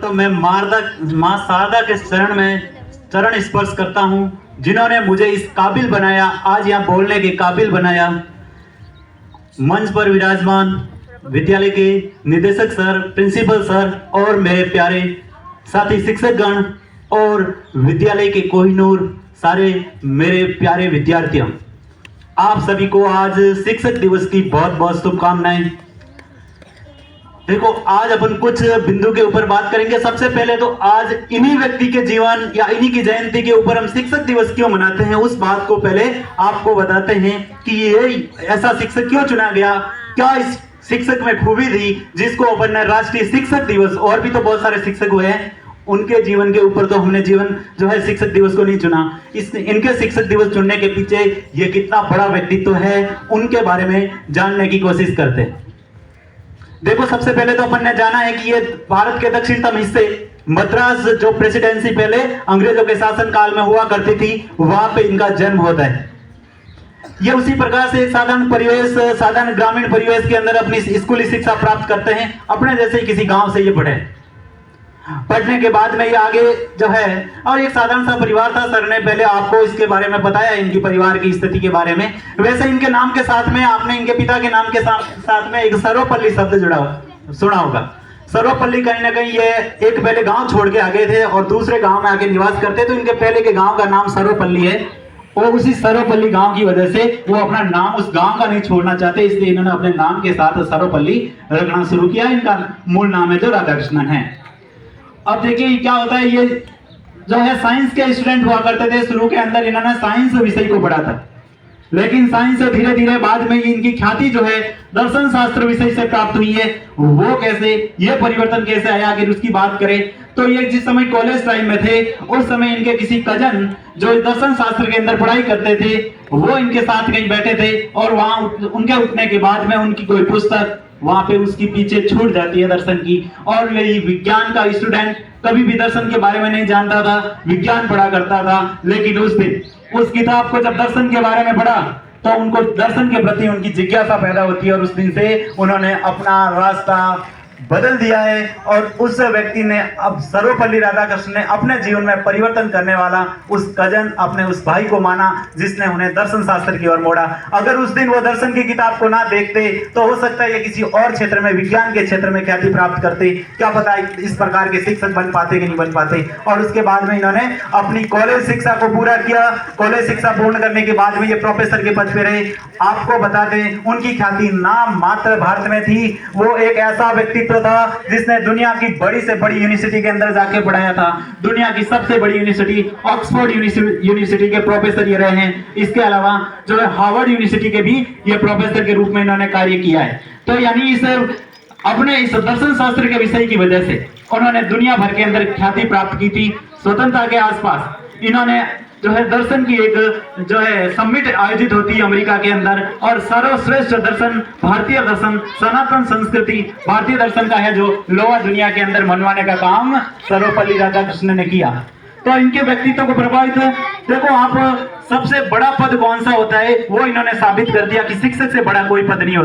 तो मैं माँ शारदा के चरण स्पर्श करता हूँ, जिन्होंने मुझे इस काबिल बनाया, आज यहाँ बोलने के काबिल बनाया। मंच पर विराजमान विद्यालय के निदेशक सर, प्रिंसिपल सर और मेरे प्यारे साथी शिक्षकगण और विद्यालय के कोहिनूर सारे मेरे प्यारे विद्यार्थियों, आप सभी को आज शिक्षक दिवस की बहुत बहुत शुभकामनाएं। देखो, आज अपन कुछ बिंदु के ऊपर बात करेंगे। सबसे पहले तो आज इन्हीं व्यक्ति के जीवन या इन्हीं की जयंती के ऊपर हम शिक्षक दिवस क्यों मनाते हैं, उस बात को पहले आपको बताते हैं कि ये ऐसा शिक्षक क्यों चुना गया, क्या इस शिक्षक में खूबी थी जिसको अपन ने राष्ट्रीय शिक्षक दिवस, और भी तो बहुत सारे शिक्षक हुए हैं, उनके जीवन के ऊपर तो हमने जीवन जो है शिक्षक दिवस को नहीं चुना। इनके शिक्षक दिवस चुनने के पीछे ये कितना बड़ा व्यक्तित्व है, उनके बारे में जानने की कोशिश करते हैं। देखो, सबसे पहले तो अपन ने जाना है कि ये भारत के दक्षिणतम हिस्से मद्रास, जो प्रेसिडेंसी पहले अंग्रेजों के शासन काल में हुआ करती थी, वहां पे इनका जन्म होता है। ये उसी प्रकार से साधारण परिवेश, साधारण ग्रामीण परिवेश के अंदर अपनी स्कूली शिक्षा प्राप्त करते हैं। अपने जैसे ही किसी गांव से ये पढ़ने के बाद में ये आगे जो है, और एक साधारण सा परिवार था। सर ने पहले आपको इसके बारे में बताया, इनकी परिवार की स्थिति के बारे में। वैसे इनके नाम के साथ में आपने इनके पिता के नाम के साथ में एक सर्वपल्ली शब्द सुना होगा। सर्वपल्ली कहीं ना कहीं ये एक पहले गांव छोड़ के आ गए थे और दूसरे गांव में आके निवास करते, तो इनके पहले के गांव का नाम सर्वपल्ली है और उसी सर्वपल्ली गांव की वजह से वो अपना नाम उस गांव का नहीं छोड़ना चाहते, इसलिए इन्होंने अपने नाम के साथ सर्वपल्ली रखना शुरू किया। इनका मूल नाम है जो राधाकृष्णन है। अब देखिए क्या होता है, ये जो है साइंस के स्टूडेंट हुआ करते थे। शुरू के अंदर इन्होंने साइंस विषय को पढ़ा था, लेकिन साइंस से धीरे धीरे बाद में इनकी ख्याति जो है दर्शन शास्त्र विषय से प्राप्त हुई है। वो कैसे, ये परिवर्तन कैसे आया, अगर उसकी बात करें तो ये जिस समय कॉलेज टाइम में थे, उस समय इनके किसी कजन जो दर्शन शास्त्र के अंदर पढ़ाई करते थे, वो इनके साथ कहीं बैठे थे और वहां उनके उठने के बाद में उनकी कोई पुस्तक वहां पे उसकी पीछे छूट जाती है दर्शन की। और यही विज्ञान का स्टूडेंट कभी भी दर्शन के बारे में नहीं जानता था, विज्ञान पढ़ा करता था, लेकिन उस दिन उस किताब को जब दर्शन के बारे में पढ़ा तो उनको दर्शन के प्रति उनकी जिज्ञासा पैदा होती है और उस दिन से उन्होंने अपना रास्ता बदल दिया है। और उस व्यक्ति ने, अब सर्वपल्ली राधाकृष्णन ने अपने जीवन में परिवर्तन करने वाला उस कजन, अपने उस भाई को माना जिसने उन्हें दर्शन शास्त्र की ओर मोड़ा। अगर उस दिन वो दर्शन की किताब को ना देखते तो हो सकता है ये किसी और क्षेत्र में, विज्ञान के क्षेत्र में ख्याति प्राप्त करते, क्या पता इस प्रकार के शिक्षक बन पाते कि नहीं बन पाते। और उसके बाद में इन्होंने अपनी कॉलेज शिक्षा को पूरा किया। कॉलेज शिक्षा पूर्ण करने के बाद में ये प्रोफेसर के पद पे रहे। आपको बता दें, उनकी ख्याति नाम मात्र भारत में थी। वो एक ऐसा व्यक्तित्व था जिसने दुनिया की बड़ी से बड़ी यूनिवर्सिटी के अंदर जाके पढ़ाया था। दुनिया की सबसे बड़ी यूनिवर्सिटी ऑक्सफोर्ड यूनिवर्सिटी के प्रोफेसर ये रहे हैं। इसके अलावा जो है हार्वर्ड यूनिवर्सिटी के भी ये प्रोफेसर के रूप में इन्होंने कार्य किया है। तो यानी अपने इस दर्शन शास्त्र के विषय की वजह से उन्होंने दुनिया भर के अंदर ख्याति प्राप्त की थी। स्वतंत्रता के आसपास इन्होंने जो है दर्शन की एक जो है समिट आयोजित होती है अमेरिका के अंदर, और सर्वश्रेष्ठ दर्शन, भारतीय दर्शन, सनातन संस्कृति, भारतीय दर्शन का है जो लोहा दुनिया के अंदर मनवाने का काम सर्वपल्ली राधाकृष्णन ने किया। तो इनके व्यक्तित्व को प्रभावित है। देखो, आप सबसे बड़ा पद कौन सा होता है वो इन्होंने साबित कर दिया कि शिक्षक से बड़ा कोई पद नहीं होता।